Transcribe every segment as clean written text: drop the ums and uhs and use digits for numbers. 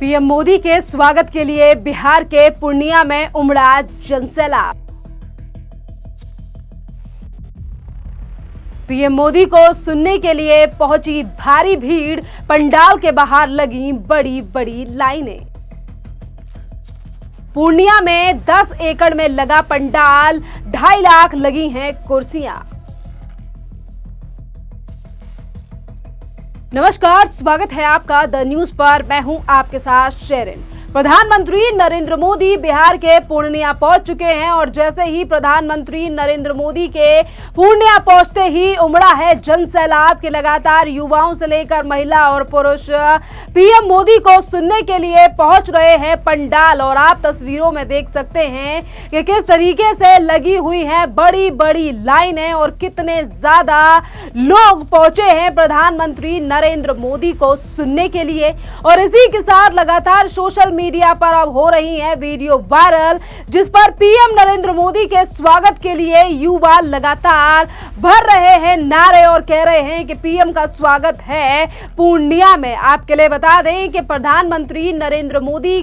PM Modi के स्वागत के लिए बिहार के पूर्णिया में उमड़ा जनसैलाब। पीएम मोदी को सुनने के लिए पहुंची भारी भीड़, पंडाल के बाहर लगी बड़ी बड़ी लाइनें। पूर्णिया में 10 एकड़ में लगा पंडाल, 2.5 लाख लगी हैं कुर्सियां। नमस्कार, स्वागत है आपका द न्यूज पर। मैं हूं आपके साथ शेरिन। प्रधानमंत्री नरेंद्र मोदी बिहार के पूर्णिया पहुंच चुके हैं और जैसे ही प्रधानमंत्री नरेंद्र मोदी के पूर्णिया पहुंचते ही उमड़ा है जनसैलाब के लगातार युवाओं से लेकर महिला और पुरुष पीएम मोदी को सुनने के लिए पहुंच रहे हैं पंडाल। और आप तस्वीरों में देख सकते हैं कि किस तरीके से लगी हुई है बड़ी बड़ी लाइनें और कितने ज्यादा लोग पहुंचे हैं प्रधानमंत्री नरेंद्र मोदी को सुनने के लिए। और इसी के साथ लगातार सोशल मीडिया पर अब हो रही है वीडियो वायरल, जिस पर पीएम नरेंद्र मोदी के स्वागत के लिए युवा लगातार भर रहे हैं नारे और कह रहे हैं कि पीएम का स्वागत है पूर्णिया में। आपके लिए बता दें कि प्रधानमंत्री नरेंद्र मोदी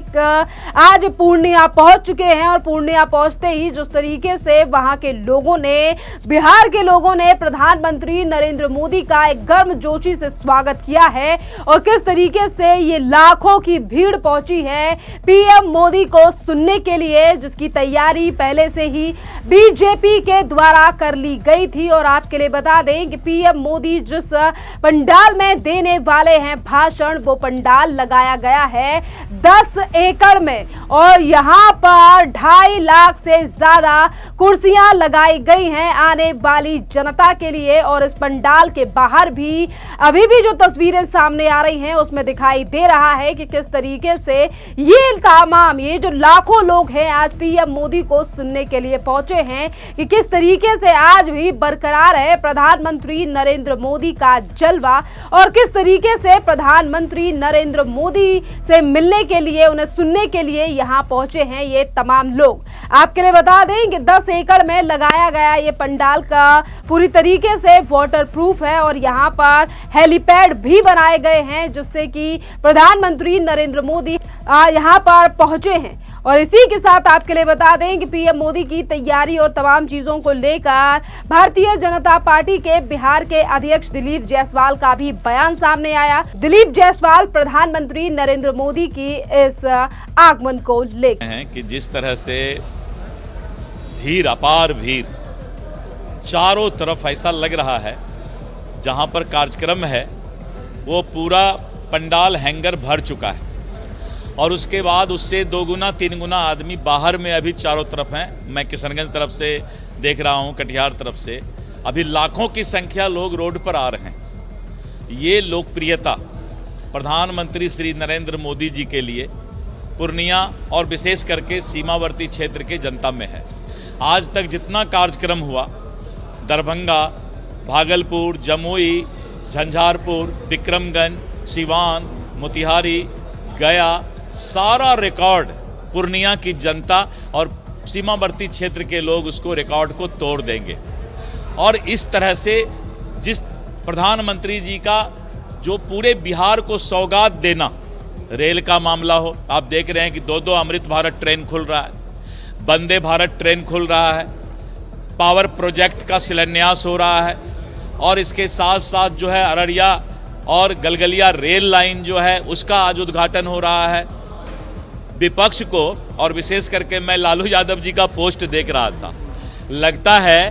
आज पूर्णिया पहुंच चुके हैं और पूर्णिया पहुंचते ही जिस तरीके से वहां के लोगों ने, बिहार के लोगों ने प्रधानमंत्री नरेंद्र मोदी का एक गर्मजोशी से स्वागत किया है और किस तरीके से ये लाखों की भीड़ पहुंची है पीएम मोदी को सुनने के लिए, जिसकी तैयारी पहले से ही बीजेपी के द्वारा कर ली गई थी। और आपके लिए बता दें कि पीएम मोदी जिस पंडाल में देने वाले हैं भाषण, वो पंडाल लगाया गया है 10 एकड़ में और यहां पर 2.5 लाख से ज्यादा कुर्सियां लगाई गई हैं आने वाली जनता के लिए। और इस पंडाल के बाहर भी अभी भी जो तस्वीरें सामने आ रही हैं उसमें दिखाई दे रहा है कि किस तरीके से ये जो लाखों लोग हैं आज पीएम मोदी को सुनने के लिए पहुंचे हैं कि किस तरीके से आज भी बरकरार है प्रधानमंत्री नरेंद्र मोदी का जलवा और किस तरीके से प्रधानमंत्री नरेंद्र मोदी से मिलने के लिए, उन्हें सुनने के लिए यहां पहुंचे हैं ये तमाम लोग। आपके लिए बता दें कि 10 एकड़ में लगाया गया ये पंडाल का पूरी तरीके से वाटरप्रूफ है और यहां पर हेलीपैड भी बनाए गए हैं जिससे कि प्रधानमंत्री नरेंद्र मोदी यहां पर पहुंचे हैं। और इसी के साथ आपके लिए बता दें कि पीएम मोदी की तैयारी और तमाम चीजों को लेकर भारतीय जनता पार्टी के बिहार के अध्यक्ष दिलीप जायसवाल का भी बयान सामने आया। दिलीप जायसवाल प्रधानमंत्री नरेंद्र मोदी की इस आगमन को लेकर हैं कि जिस तरह से भीड़, अपार भीड़ चारों तरफ ऐसा लग रहा है जहां पर कार्यक्रम है वो पूरा पंडाल हैंगर भर चुका है और उसके बाद उससे 2 गुना 3 गुना आदमी बाहर में अभी चारों तरफ हैं। मैं किशनगंज तरफ से देख रहा हूं, कटिहार तरफ से अभी लाखों की संख्या लोग रोड पर आ रहे हैं। ये लोकप्रियता प्रधानमंत्री श्री नरेंद्र मोदी जी के लिए पूर्णिया और विशेष करके सीमावर्ती क्षेत्र के जनता में है। आज तक जितना कार्यक्रम हुआ, दरभंगा, भागलपुर, जमुई, झंझारपुर, विक्रमगंज, सिवान, मोतिहारी, गया, सारा रिकॉर्ड पूर्णिया की जनता और सीमावर्ती क्षेत्र के लोग उसको रिकॉर्ड को तोड़ देंगे। और इस तरह से जिस प्रधानमंत्री जी का जो पूरे बिहार को सौगात देना, रेल का मामला हो, आप देख रहे हैं कि 2-2 अमृत भारत ट्रेन खुल रहा है, वंदे भारत ट्रेन खुल रहा है, पावर प्रोजेक्ट का शिलान्यास हो रहा है और इसके साथ साथ जो है अररिया और गलगलिया रेल लाइन जो है उसका आज उद्घाटन हो रहा है। विपक्ष को और विशेष करके मैं लालू यादव जी का पोस्ट देख रहा था, लगता है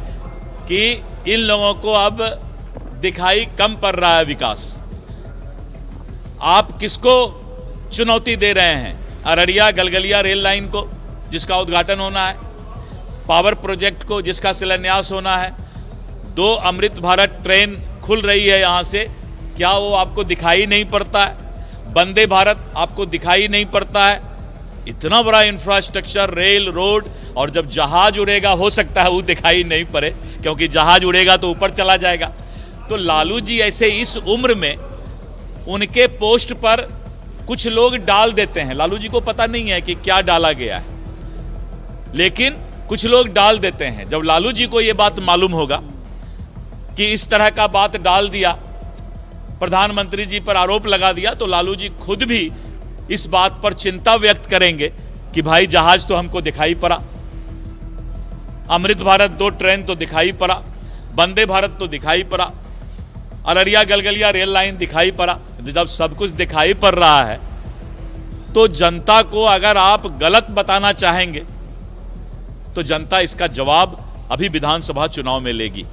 कि इन लोगों को अब दिखाई कम पड़ रहा है विकास। आप किसको चुनौती दे रहे हैं? अररिया गलगलिया रेल लाइन को जिसका उद्घाटन होना है, पावर प्रोजेक्ट को जिसका शिलान्यास होना है, 2 अमृत भारत ट्रेन खुल रही है यहाँ से, क्या वो आपको दिखाई नहीं पड़ता है? वंदे भारत आपको दिखाई नहीं पड़ता है? इतना बड़ा इंफ्रास्ट्रक्चर, रेल, रोड, और जब जहाज उड़ेगा हो सकता है वो दिखाई नहीं पड़े क्योंकि जहाज उड़ेगा तो ऊपर चला जाएगा। तो लालू जी ऐसे इस उम्र में उनके पोस्ट पर कुछ लोग डाल देते हैं, लालू जी को पता नहीं है कि क्या डाला गया है, लेकिन कुछ लोग डाल देते हैं। जब लालू जी को यह बात मालूम होगा कि इस तरह का बात डाल दिया, प्रधानमंत्री जी पर आरोप लगा दिया, तो लालू जी खुद भी इस बात पर चिंता व्यक्त करेंगे कि भाई जहाज तो हमको दिखाई पड़ा, अमृत भारत 2 ट्रेन तो दिखाई पड़ा, वंदे भारत तो दिखाई पड़ा, अररिया गलगलिया रेल लाइन दिखाई पड़ा। जब सब कुछ दिखाई पड़ रहा है तो जनता को अगर आप गलत बताना चाहेंगे तो जनता इसका जवाब अभी विधानसभा चुनाव में लेगी।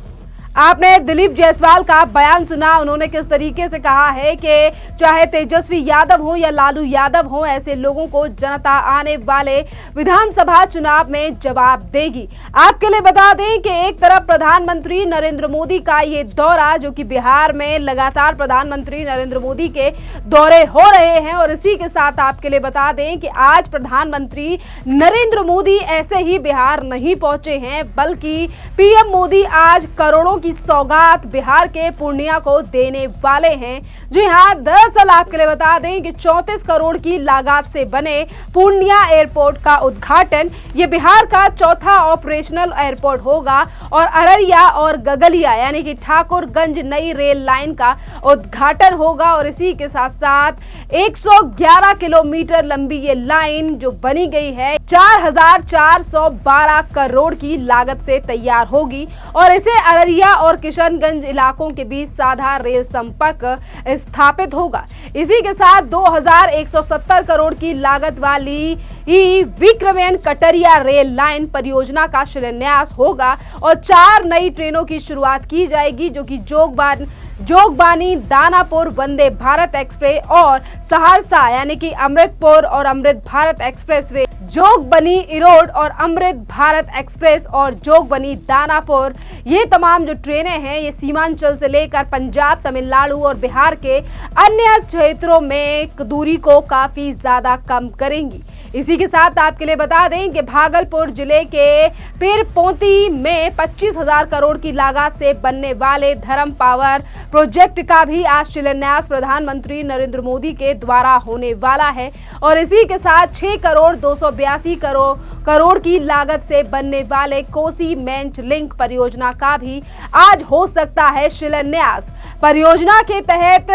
आपने दिलीप जायसवाल का बयान सुना, उन्होंने किस तरीके से कहा है कि चाहे तेजस्वी यादव हो या लालू यादव हो, ऐसे लोगों को जनता आने वाले विधानसभा चुनाव में जवाब देगी। आपके लिए बता दें कि एक तरफ प्रधानमंत्री नरेंद्र मोदी का ये दौरा, जो कि बिहार में लगातार प्रधानमंत्री नरेंद्र मोदी के दौरे हो रहे हैं, और इसी के साथ आपके लिए बता दें कि आज प्रधानमंत्री नरेंद्र मोदी ऐसे ही बिहार नहीं पहुंचे हैं, बल्कि पीएम मोदी आज करोड़ों की सौगात बिहार के पूर्णिया को देने वाले हैं। जी हां, दरअसल आपके लिए बता दें कि 34 करोड़ की लागत से बने पूर्णिया एयरपोर्ट का उद्घाटन, ये बिहार का चौथा ऑपरेशनल एयरपोर्ट होगा, और अररिया और गगलिया यानी कि ठाकुरगंज नई रेल लाइन का उद्घाटन होगा। और इसी के साथ साथ 111 किलोमीटर लंबी ये लाइन जो बनी गई है 4412 करोड़ की लागत से तैयार होगी, और इसे अररिया और किशनगंज इलाकों के बीच साधा रेल संपर्क स्थापित होगा। इसी के साथ 2170 करोड़ की लागत वाली विक्रमयन कटरिया रेल लाइन परियोजना का शिलान्यास होगा, और 4 नई ट्रेनों की शुरुआत की जाएगी, जो कि जोगबानी दानापुर वंदे भारत एक्सप्रेस और सहरसा यानी कि अमृतपुर और अमृत भारत एक्सप्रेसवे, जोगबनी इरोड और अमृत भारत एक्सप्रेस और जोगबनी दानापुर, ये तमाम जो ट्रेनें हैं ये सीमांचल से लेकर पंजाब, तमिलनाडु और बिहार के अन्य क्षेत्रों में दूरी को काफी ज्यादा कम करेंगी। इसी के साथ आपके लिए बता दें कि भागलपुर जिले के पीरपोती में 25,000 करोड़ की लागत से बनने वाले धर्म पावर प्रोजेक्ट का भी आज शिलान्यास प्रधानमंत्री नरेंद्र मोदी के द्वारा होने वाला है, और इसी के साथ 6 करोड़ 282 करोड़ की लागत से बनने वाले कोसी मेंच लिंक परियोजना का भी आज हो सकता है शिलान्यास। परियोजना के तहत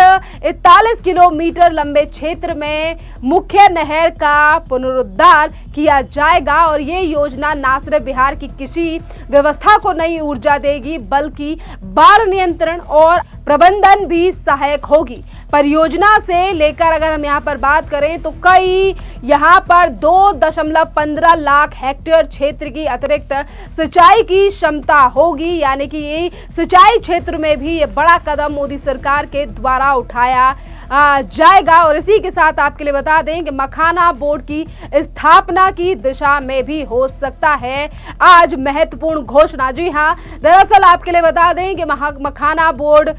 41 किलोमीटर लंबे क्षेत्र में मुख्य नहर का पुनरुद्धार किया जाएगा, और ये योजना न सिर्फ बिहार की कृषि व्यवस्था को नई ऊर्जा देगी, बल्कि बाढ़ नियंत्रण और प्रबंधन भी सहायक होगी। परियोजना से लेकर अगर हम यहाँ पर बात करें तो कई यहाँ पर 2.15 लाख हेक्टेयर क्षेत्र की अतिरिक्त सिंचाई की क्षमता होगी, यानी कि ये सिंचाई क्षेत्र में भी ये बड़ा कदम मोदी सरकार के द्वारा उठाया जाएगा। और इसी के साथ आपके लिए बता दें कि मखाना बोर्ड की स्थापना की दिशा में भी हो सकता है आज महत्वपूर्ण घोषणा। जी हां, दरअसल आपके लिए बता दें कि मखाना बोर्ड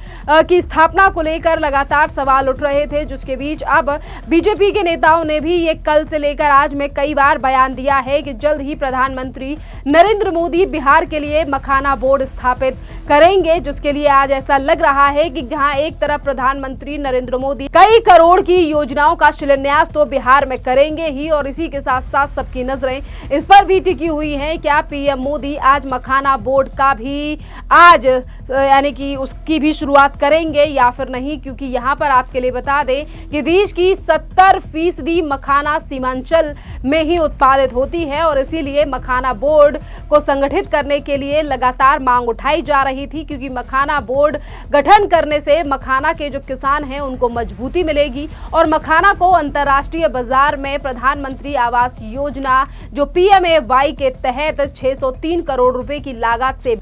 की स्थापना को लेकर लगातार सवाल उठ रहे थे, जिसके बीच अब बीजेपी के नेताओं ने भी ये कल से लेकर आज में कई बार बयान दिया है कि जल्द ही प्रधानमंत्री नरेंद्र मोदी बिहार के लिए मखाना बोर्ड स्थापित करेंगे, जिसके लिए आज ऐसा लग रहा है कि जहां एक तरफ प्रधानमंत्री नरेंद्र मोदी कई करोड़ की योजनाओं का शिलान्यास तो बिहार में करेंगे ही, और इसी के साथ साथ सबकी नजरें इस पर भी टिकी हुई हैं क्या पीएम मोदी आज मखाना बोर्ड का भी आज यानी कि उसकी भी शुरुआत करेंगे या फिर नहीं, क्योंकि यहाँ पर आपके लिए बता दें कि देश की 70% मखाना सीमांचल में ही उत्पादित होती है, और इसीलिए मखाना बोर्ड को संगठित करने के लिए लगातार मांग उठाई जा रही थी, क्योंकि मखाना बोर्ड गठन करने से मखाना के जो किसान हैं उनको मजबूती मिलेगी, और मखाना को अंतर्राष्ट्रीय बाजार में प्रधानमंत्री आवास योजना जो PMAY के तहत 603 करोड़ रुपए की लागत से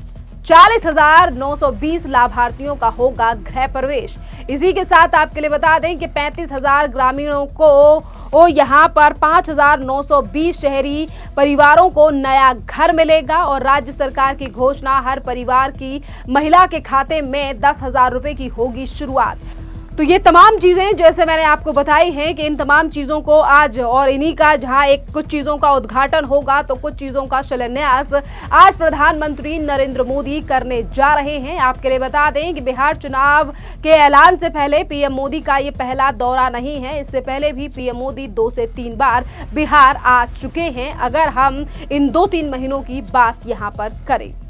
40,920 लाभार्थियों का होगा गृह प्रवेश। इसी के साथ आपके लिए बता दें कि 35,000 ग्रामीणों को यहाँ पर 5,920 शहरी परिवारों को नया घर मिलेगा, और राज्य सरकार की घोषणा हर परिवार की महिला के खाते में 10,000 रुपए की होगी शुरुआत। तो ये तमाम चीजें जैसे मैंने आपको बताई हैं कि इन तमाम चीजों को आज और इन्हीं का जहां कुछ चीजों का उद्घाटन होगा तो कुछ चीजों का शिलान्यास आज प्रधानमंत्री नरेंद्र मोदी करने जा रहे हैं। आपके लिए बता दें कि बिहार चुनाव के ऐलान से पहले पीएम मोदी का ये पहला दौरा नहीं है, इससे पहले भी पीएम मोदी 2 से 3 बार बिहार आ चुके हैं, अगर हम इन 2-3 महीनों की बात यहाँ पर करें।